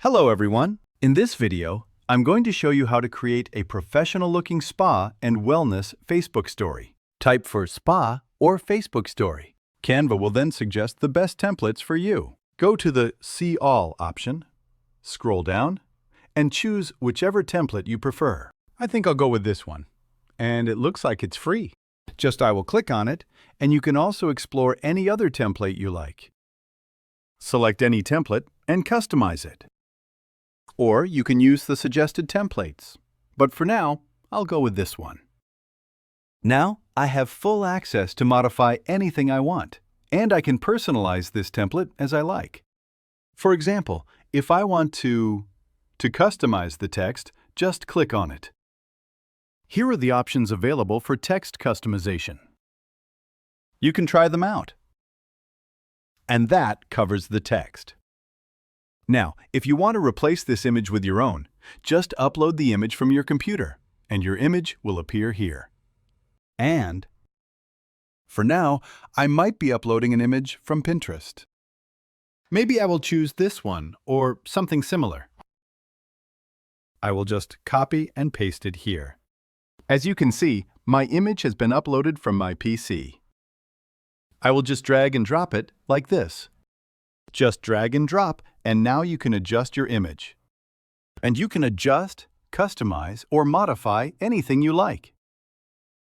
Hello everyone! In this video, I'm going to show you how to create a professional-looking spa and wellness Facebook story. Type for spa or Facebook story. Canva will then suggest the best templates for you. Go to the See All option, scroll down, and choose whichever template you prefer. I think I'll go with this one. And it looks like it's free. I will click on it, and you can also explore any other template you like. Select any template and customize it. Or you can use the suggested templates. But for now, I'll go with this one. Now, I have full access to modify anything I want, and I can personalize this template as I like. For example, if I want to customize the text, just click on it. Here are the options available for text customization. You can try them out. And that covers the text. Now, if you want to replace this image with your own, just upload the image from your computer, and your image will appear here. And for now, I might be uploading an image from Pinterest. Maybe I will choose this one or something similar. I will just copy and paste it here. As you can see, my image has been uploaded from my PC. I will just drag and drop it like this. Just drag and drop, and now you can adjust your image. And you can adjust, customize, or modify anything you like.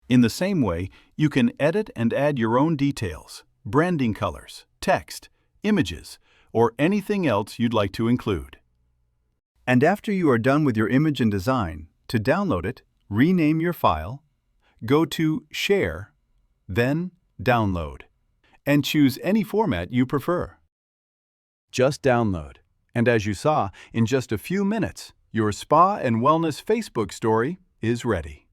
In the same way, you can edit and add your own details, branding colors, text, images, or anything else you'd like to include. And after you are done with your image and design, to download it, rename your file, go to Share, then Download, and choose any format you prefer. Just download, and as you saw, in just a few minutes, your spa and wellness Facebook story is ready.